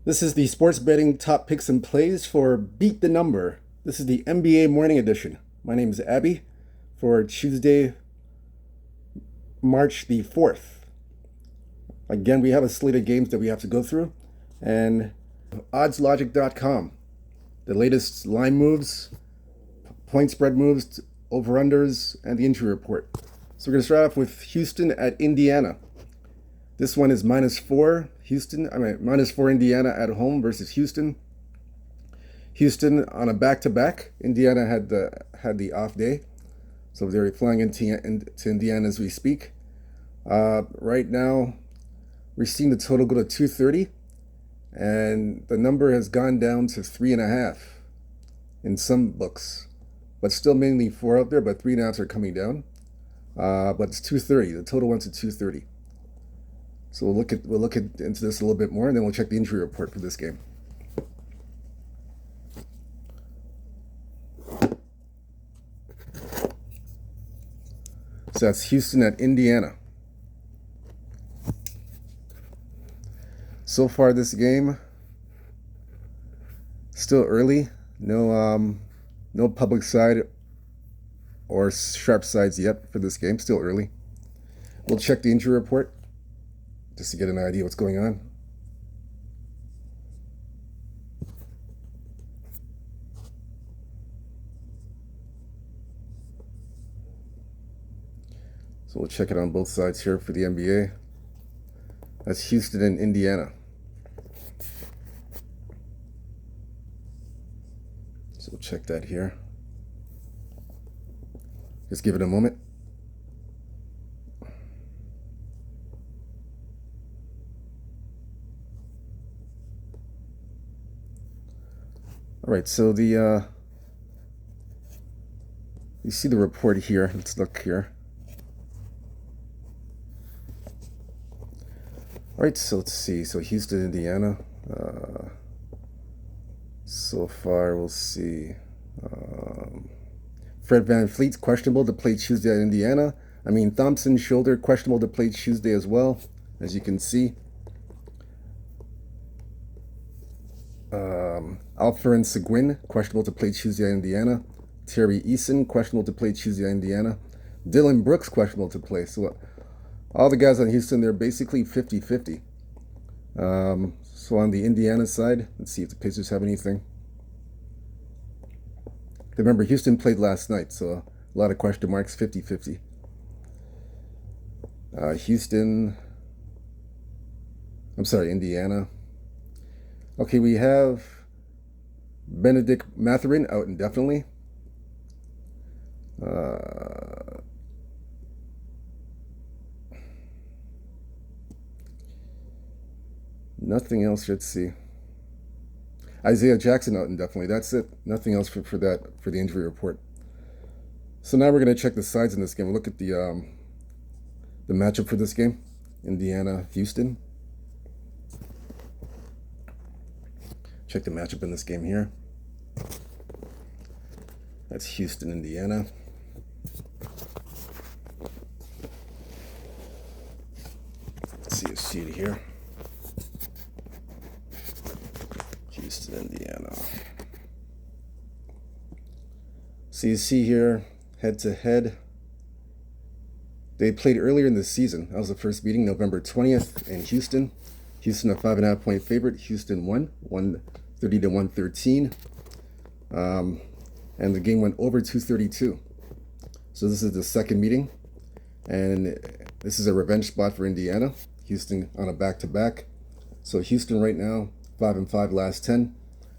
This is the sports betting top picks and plays for Beat the Number. This is the NBA morning edition. My name is Abby for Tuesday, March the 4th. Again, we have a slate of games that we have to go through, and oddslogic.com. The latest line moves, point spread moves, over-unders, and the injury report. So we're going to start off with Houston at Indiana. This one is -4 -4 Indiana at home versus Houston. Houston on a back-to-back. Indiana had the off day, so they're flying into Indiana as we speak. Right now, we're seeing the total go to 230, and the number has gone down to 3.5 in some books, but still mainly 4 out there. But 3.5 are coming down. But it's 230. The total went to 230. So we'll look into this a little bit more, and then we'll check the injury report for this game. So that's Houston at Indiana. So far this game, still early. No public side or sharp sides yet for this game. Still early. We'll check the injury report just to get an idea what's going on. So we'll check it on both sides here for the NBA. That's Houston and Indiana. So we'll check that here. Just give it a moment. All right, so you see the report here. Let's look here. All right, so let's see. So Houston, Indiana. So far, we'll see. Fred VanVleet, questionable to play Tuesday at Indiana. Thompson, shoulder, questionable to play Tuesday as well, as you can see. Alperen Seguin, questionable to play Tuesday at Indiana. Terry Eason, questionable to play Tuesday at Indiana. Dylan Brooks, questionable to play. So all the guys on Houston, they're basically 50-50. So on the Indiana side, let's see if the Pacers have anything. Remember, Houston played last night, so a lot of question marks, 50-50. Indiana. Okay, we have Benedict Mathurin out indefinitely. Nothing else, let's see. Isaiah Jackson out indefinitely. That's it. Nothing else for the injury report. So now we're going to check the sides in this game. We'll look at the matchup for this game. Indiana, Houston. Check the matchup in this game here. That's Houston, Indiana. Let's see a seed here. Houston, Indiana. So you see here, head to head. They played earlier in the season. That was the first meeting, November 20th in Houston. Houston a 5.5 point favorite. Houston won 130 to 113. And the game went over 232. So this is the second meeting. And this is a revenge spot for Indiana. Houston on a back-to-back. So Houston right now, 5-5 last 10.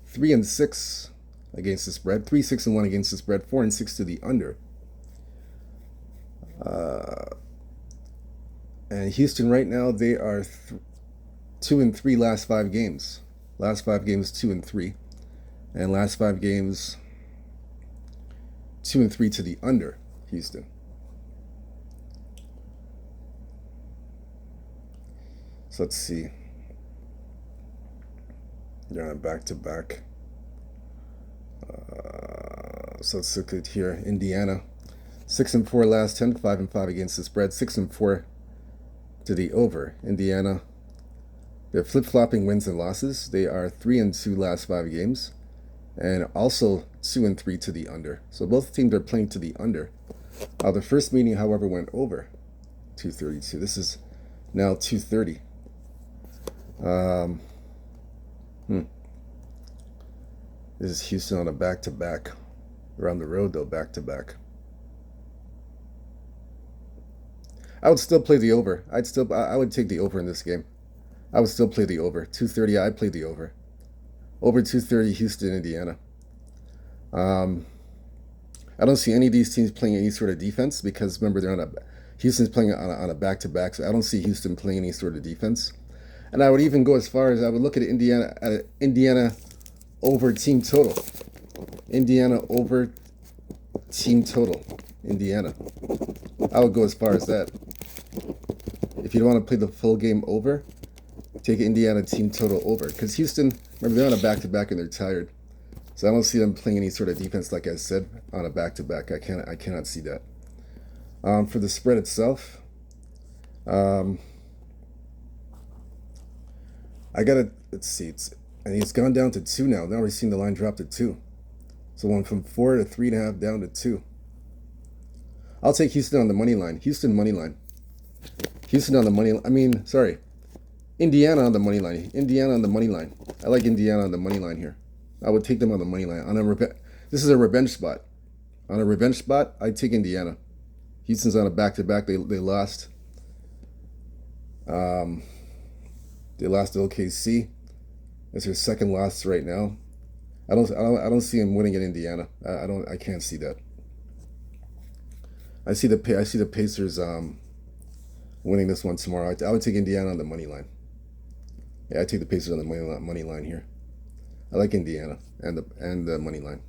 3-6 against the spread. 3-6-1 against the spread. 4-6 to the under. And Houston right now, they are 2-3 last 5 games. Last 5 games, 2-3. And last 5 games, 2-3 to the under, Houston. So let's see. They're on a back-to-back. So let's look at here. Indiana, 6-4 last 10, 5-5 against the spread, 6-4 to the over. Indiana, They're flip-flopping wins and losses. They are 3-2 last 5 games, and also 2-3 to the under. So both teams are playing to the under. The first meeting, however, went over 232. This is now 230. This is Houston on a back-to-back. They're on the road, though, back-to-back. I would still play the over. I would take the over in this game. I would still play the over. 230, I'd play the over. Over 230, Houston, Indiana. I don't see any of these teams playing any sort of defense because, remember, Houston's playing on a back-to-back, so I don't see Houston playing any sort of defense. And I would even go as far as I would look at Indiana over team total. Indiana over team total. Indiana. I would go as far as that. If you don't want to play the full game over, take Indiana team total over. Because Houston, remember, they're on a back-to-back and they're tired. So I don't see them playing any sort of defense, like I said, on a back-to-back. I cannot see that. For the spread itself, let's see, and it's gone down to 2 now. Now we're seeing the line drop to 2. So went from 4 to 3.5 down to 2. I'll take Houston on the money line. Houston money line. Houston on the money. Indiana on the money line. Indiana on the money line. I like Indiana on the money line here. I would take them on the money line. This is a revenge spot. On a revenge spot, I'd take Indiana. Houston's on a back-to-back. They lost. They lost to OKC. It's their second loss right now. I don't see them winning at Indiana. I can't see that. I see the Pacers winning this one tomorrow. I would take Indiana on the money line. Yeah, I take the Pacers on the money line here. I like Indiana and the money line.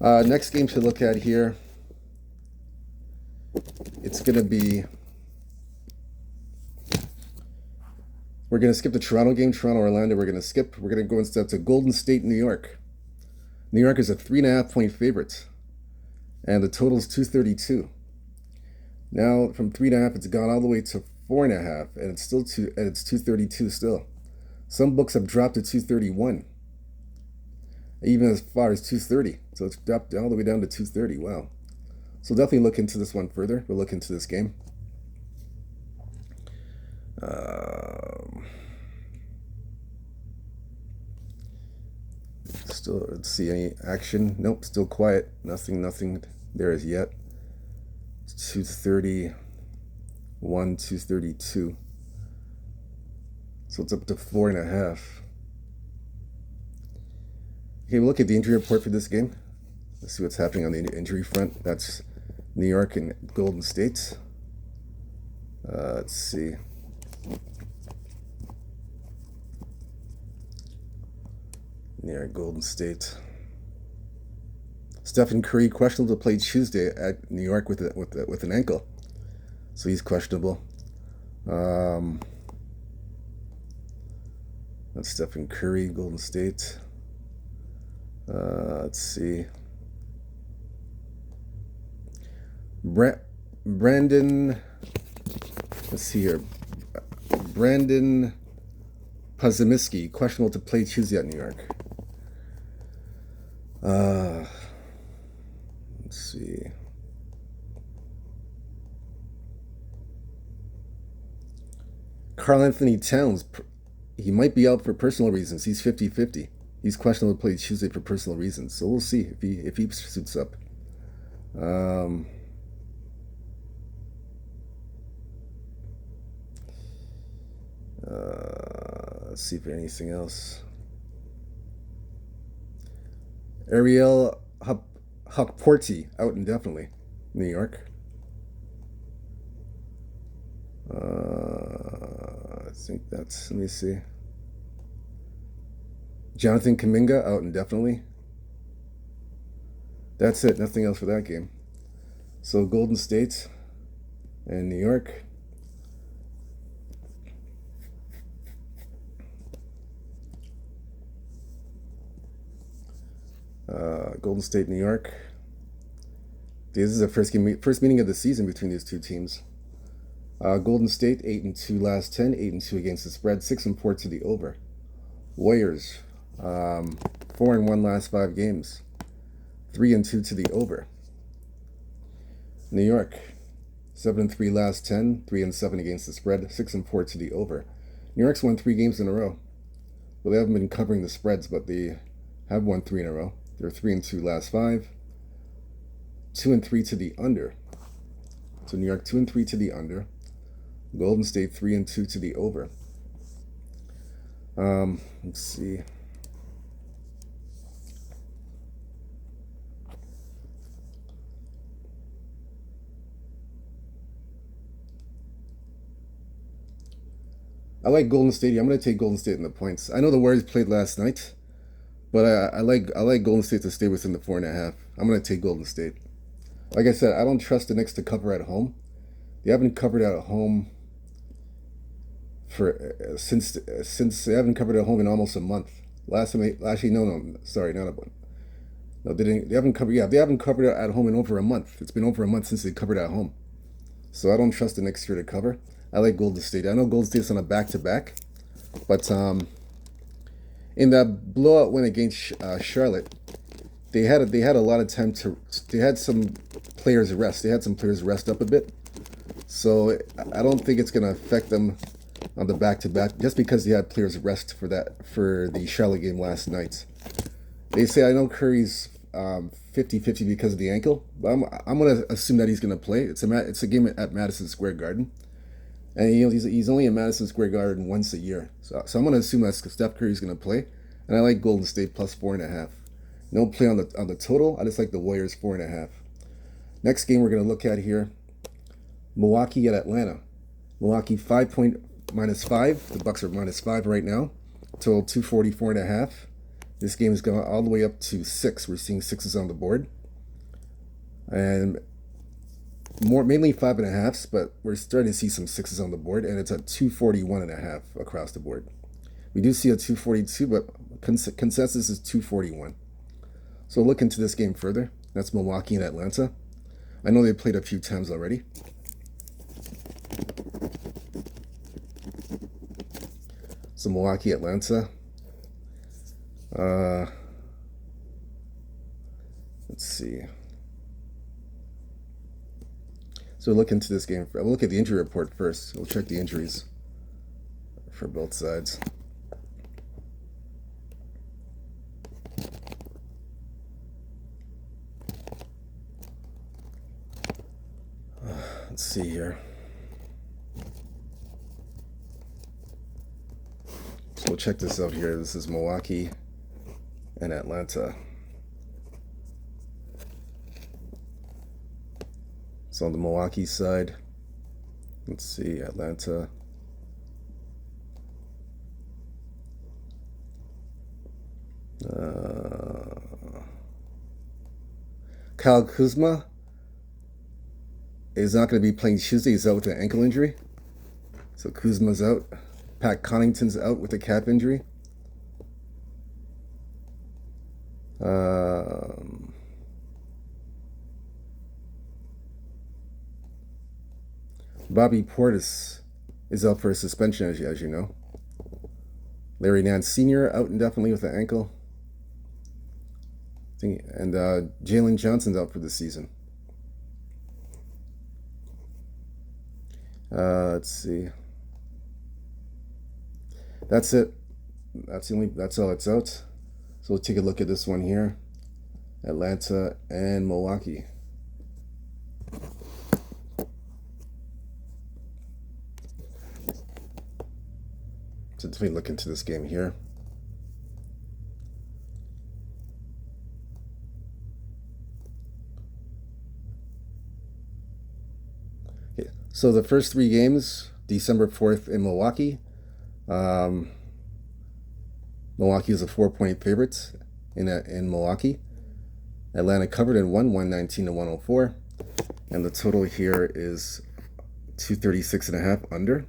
Next game to look at here. It's gonna be. We're gonna skip the Toronto game, Toronto Orlando. We're gonna go instead to Golden State, New York. New York is a 3.5-point favorite, and the total is 232. Now from 3.5, it's gone all the way to 4.5, and it's still 232 still. Some books have dropped to 231, even as far as 230. So it's dropped all the way down to 230. Wow. So definitely look into this one further. We'll look into this game. Still, let's see any action. Nope, still quiet. Nothing there as yet. It's 231, 232. So it's up to 4.5. Okay, we'll look at the injury report for this game. Let's see what's happening on the injury front. That's New York and Golden State. Let's see. New York, Golden State. Stephen Curry questionable to play Tuesday at New York with an ankle, so he's questionable. That's Stephen Curry, Golden State. Let's see. Brandon. Let's see here. Brandon Podziemski, questionable to play Tuesday at New York. Let's see. Karl Anthony Towns, he might be out for personal reasons. He's 50-50. He's questionable to play Tuesday for personal reasons. So we'll see if he suits up. Let's see if there's anything else. Ariel Hukporti out indefinitely, New York. I think that's, let me see. Jonathan Kuminga out indefinitely. That's it. Nothing else for that game. So Golden State and New York. Golden State, New York. This is the first meeting of the season between these two teams. Golden State 8-2 last 10, 8-2 against the spread, 6-4 to the over. Warriors 4-1 last 5 games, 3-2 to the over. New York 7-3 last 10, 3-7 against the spread, 6-4 to the over. New York's won 3 games in a row. Well, they haven't been covering the spreads, but they have won 3 in a row. They're 3-2 last 5, 2-3 to the under. So New York 2-3 to the under. Golden State 3-2 to the over. Let's see. I like Golden State. I'm going to take Golden State in the points. I know the Warriors played last night, but I like Golden State to stay within the 4.5. I'm going to take Golden State. Like I said, I don't trust the Knicks to cover at home. They haven't covered at home for since they haven't covered at home in almost a month. Last time, sorry, not a month. No, they didn't. They haven't covered. Yeah, they haven't covered it at home in over a month. It's been over a month since they covered at home. So I don't trust the Knicks here to cover. I like Golden State. I know Golden State's on a back-to-back, but in that blowout win against Charlotte, they had a lot of time to. They had some players rest. They had some players rest up a bit, so I don't think it's going to affect them on the back-to-back just because they had players rest for the Charlotte game last night. They say I know Curry's 50-50 because of the ankle, but I'm going to assume that he's going to play. It's a game at Madison Square Garden. And he's only in Madison Square Garden once a year. So I'm going to assume that Steph Curry's going to play. And I like Golden State plus 4.5. No play on the total. I just like the Warriors 4.5. Next game we're going to look at here, Milwaukee at Atlanta. Milwaukee -5. The Bucks are -5 right now. Total 244.5. This game is going all the way up to 6. We're seeing 6s on the board. And mainly 5.5s, but we're starting to see some 6s on the board, and it's at 241.5 across the board. We do see a 242, but consensus is 241. So look into this game further. That's Milwaukee and Atlanta. I know they played a few times already. So Milwaukee, Atlanta. Let's see. So look into this game. We'll look at the injury report first. We'll check the injuries for both sides. Let's see here. So we'll check this out here. This is Milwaukee and Atlanta. So on the Milwaukee side, let's see, Atlanta. Kyle Kuzma is not going to be playing Tuesday. He's out with an ankle injury. So Kuzma's out. Pat Connaughton's out with a calf injury. Bobby Portis is out for a suspension, as you know. Larry Nance Sr. out indefinitely with an ankle. And Jalen Johnson's out for the season. Let's see. That's it. That's all it's out. So we'll take a look at this one here. Atlanta and Milwaukee. So let me look into this game here. Okay, so the first 3 games, December 4th in Milwaukee. Milwaukee is a 4-point favorite in Milwaukee. Atlanta covered and won 119-104. And the total here is 236.5 under.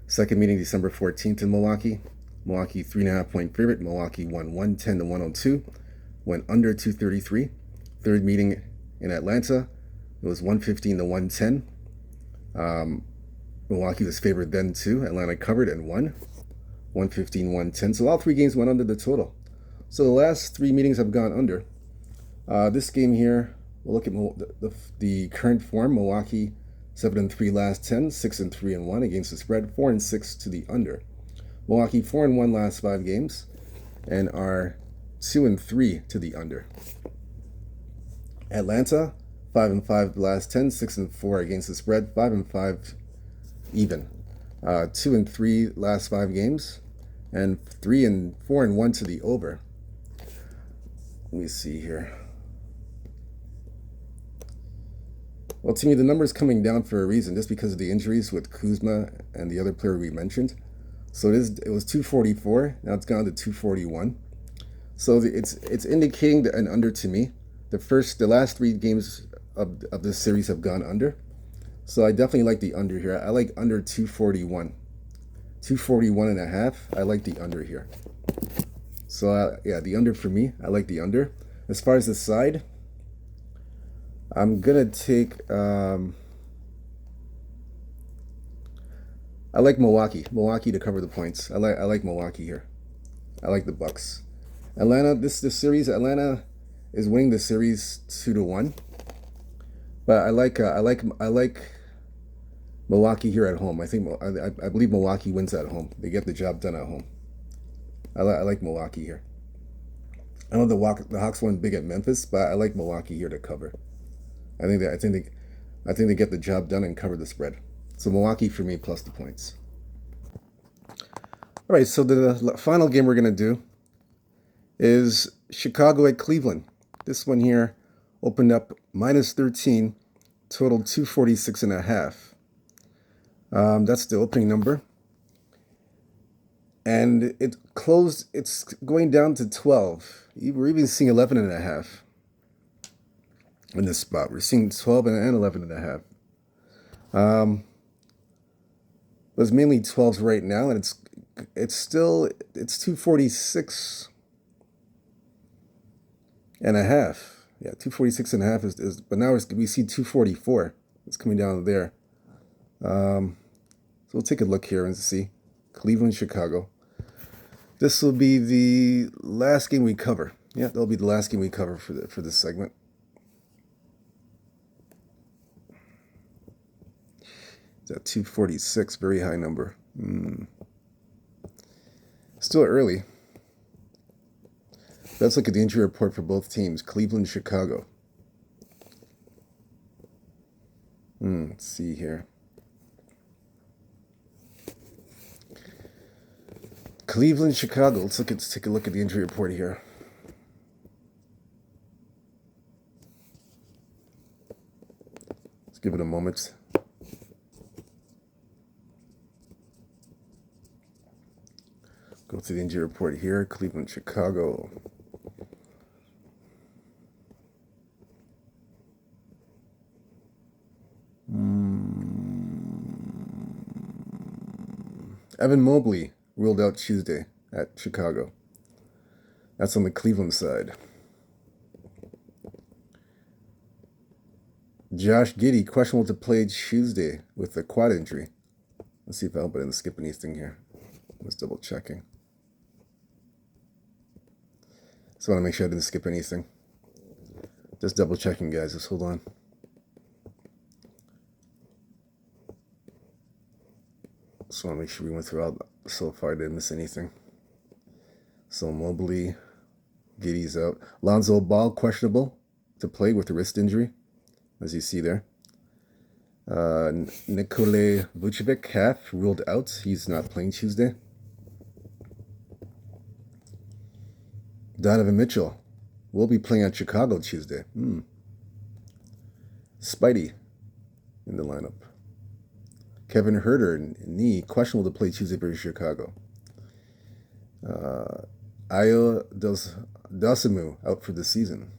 Second meeting, December 14th in Milwaukee. Milwaukee 3.5-point favorite. Milwaukee won 110-102. Went under 233. Third meeting in Atlanta. It was 115-110. Milwaukee was favored then too. Atlanta covered and won. 115-110. So all 3 games went under the total. So the last 3 meetings have gone under. This game here, we'll look at the current form. Milwaukee 7-3 last 10, 6-3-1 against the spread, 4-6 to the under. Milwaukee 4-1 last 5 games, and are 2-3 to the under. Atlanta 5-5 last 10, 6-4 against the spread, 5-5 even. 2-3 last 5 games, and 4-1 to the over. Let me see here. Well, to me, the number's coming down for a reason, just because of the injuries with Kuzma and the other player we mentioned. So it was 244. Now it's gone to 241. So it's indicating an under to me. The last 3 games of this series have gone under. So I definitely like the under here. I like under 241. 241.5. I like the under here. So yeah, the under for me. I like the under. As far as the side, I'm gonna take. I like Milwaukee. Milwaukee to cover the points. I like Milwaukee here. I like the Bucks. Atlanta. This series. Atlanta is winning the series 2-1. But I like Milwaukee here at home. I believe Milwaukee wins at home. They get the job done at home. I like Milwaukee here. I know the Hawks won big at Memphis, but I like Milwaukee here to cover. I think they get the job done and cover the spread. So Milwaukee for me plus the points. All right, so the final game we're gonna do is Chicago at Cleveland. This one here opened up -13, total 246.5. That's the opening number. And it closed, it's going down to 12. We're even seeing 11.5 in this spot. We're seeing 12 and 11.5. But it's mainly 12s right now, and it's 246.5. Yeah, 246.5 is but now we see 244. It's coming down there. So we'll take a look here and see. Cleveland, Chicago. This will be the last game we cover. Yeah, that'll be the last game we cover for this segment. It's at 246, very high number. Still early. Let's look at the injury report for both teams. Cleveland, Chicago. Let's see here. Cleveland, Chicago. Let's take a look at the injury report here. Let's give it a moment. Go to the injury report here. Cleveland, Chicago. Evan Mobley ruled out Tuesday at Chicago. That's on the Cleveland side. Josh Giddey questionable to play Tuesday with a quad injury. Let's see if I hope I didn't skip anything here. Just double checking. Just want to make sure I didn't skip anything. Just double checking, guys. Just hold on. Just want to make sure we went through all so far. I didn't miss anything. So Mobley, Giddey's out. Lonzo Ball questionable to play with a wrist injury, as you see there. Nikola Vucevic half ruled out. He's not playing Tuesday. Donovan Mitchell will be playing at Chicago Tuesday. Spidey in the lineup. Kevin Huerter, knee, questionable to play Tuesday versus Chicago. Ayo Dosunmu out for the season.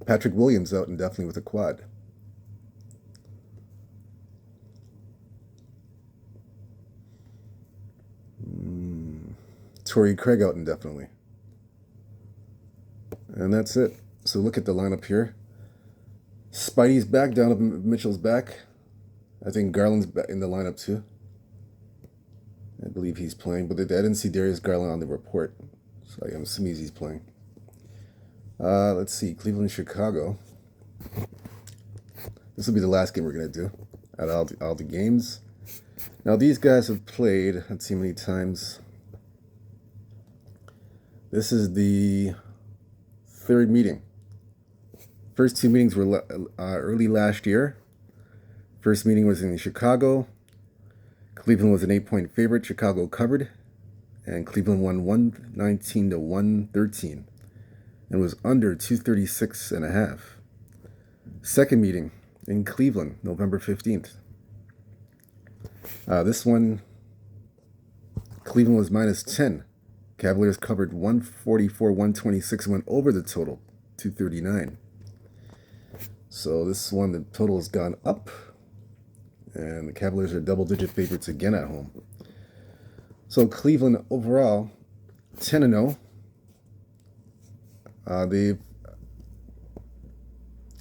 Patrick Williams out indefinitely with a quad. Torrey Craig out indefinitely. And that's it. So look at the lineup here. Spidey's back. Donovan Mitchell's back. I think Garland's back in the lineup too. I believe he's playing, but I didn't see Darius Garland on the report, so I'm assuming he's playing. Let's see, Cleveland, Chicago. This will be the last game we're gonna do out of all the games. Now these guys have played. Let's see how many times. This is the third meeting. First two meetings were early last year. First meeting was in Chicago. Cleveland was an 8-point favorite. Chicago covered, and Cleveland won 119 to 113, and was under 236.5. Second meeting in Cleveland, November 15th. This one, Cleveland was -10. Cavaliers covered 144-126 and went over the total, 239. So this one, the total has gone up, and the Cavaliers are double-digit favorites again at home. So Cleveland overall, 10-0. They've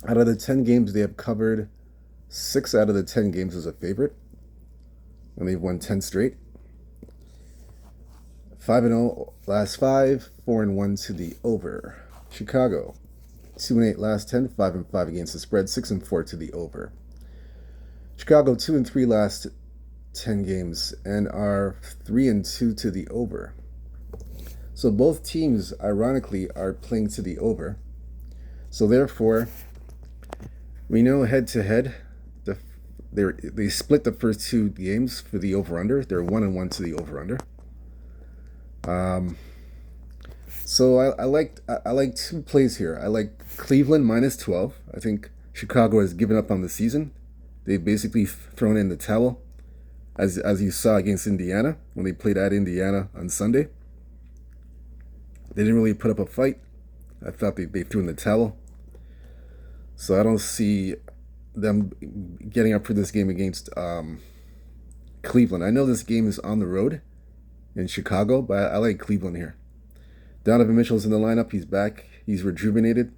out of the 10 games they have covered, 6 out of the 10 games as a favorite, and they've won 10 straight. 5-0 last 5, 4-1 to the over. Chicago, 2-8 last 10, 5-5 against the spread, 6-4 to the over. Chicago 2-3 last 10 games and are 3-2 to the over. So both teams, ironically, are playing to the So therefore, we know head-to-head, they split the first two games for the over-under. They're 1-1 to the over-under. So I like two plays here. I like Cleveland -12. I think Chicago has given up on the season. They've basically thrown in the towel, as you saw against Indiana when they played at Indiana on Sunday. They didn't really put up a fight. I thought they threw in the towel. So I don't see them getting up for this game against Cleveland. I know this game is on the road in Chicago, but I like Cleveland here. Donovan Mitchell's in the lineup. He's back. He's rejuvenated.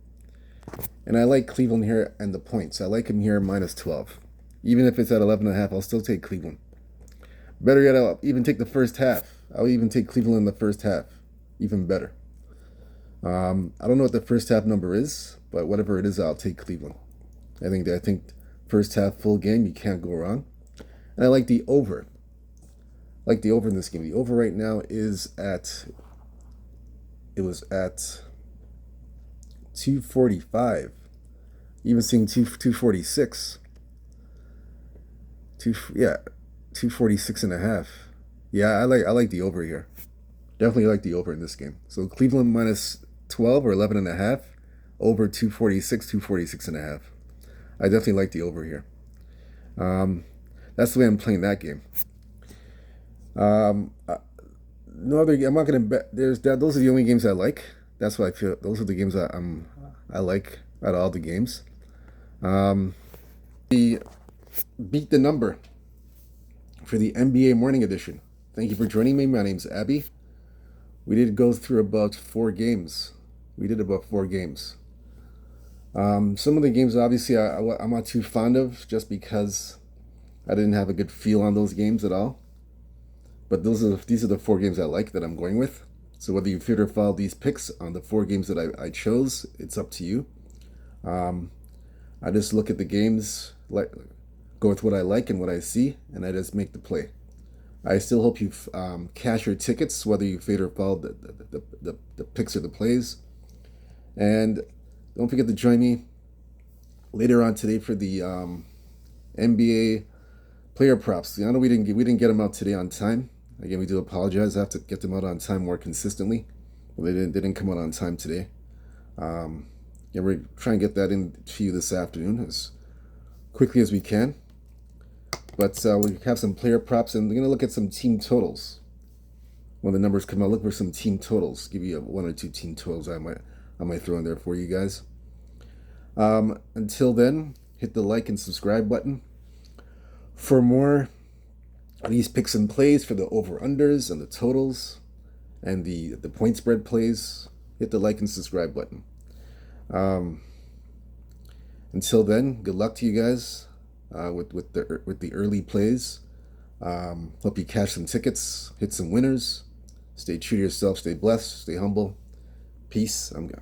And I like Cleveland here and the points. I like him here -12. Even if it's at 11.5, I'll still take Cleveland. Better yet, I'll even take the first half. I'll even take Cleveland in the first half. Even better. I don't know what the first half number is, but whatever it is, I'll take Cleveland. I think first half full game, you can't go wrong. And I like the over. I like the over in this game. The over right now is it was at 245. Even seeing 246. 246.5. Yeah, I like the over here. Definitely like the over in this game. So Cleveland -12 or 11.5, over 246, 246.5. I definitely like the over here. That's the way I'm playing that game. No other. I'm not gonna bet. Those are the only games I like. That's what I feel. Those are the games I like out of all the games. The beat the number for the NBA Morning Edition. Thank you for joining me. My name's Abby. We did go through about 4 games. Some of the games, obviously, I'm not too fond of, just because I didn't have a good feel on those games at all. But these are the 4 games I like that I'm going with. So whether you fit or follow these picks on the 4 games that I chose, it's up to you. I just look at the games, go with what I like and what I see, and I just make the play. I still hope you cash your tickets, whether you fade or follow the picks or the plays. And don't forget to join me later on today for the NBA player props. I know we didn't get them out today on time. Again, we do apologize. I have to get them out on time more consistently. Well, they didn't come out on time today. We're trying to get that in to you this afternoon as quickly as we can. But we have some player props, and we're going to look at some team totals. When the numbers come out, look for some team totals. Give you 1 or 2 team totals I might throw in there for you guys. Until then, hit the like and subscribe button. For more of these picks and plays for the over-unders and the totals and the point spread plays, hit the like and subscribe button. Until then, good luck to you guys with the early plays. Hope you cash some tickets, hit some winners. Stay true to yourself, stay blessed, stay humble. Peace. I'm gone.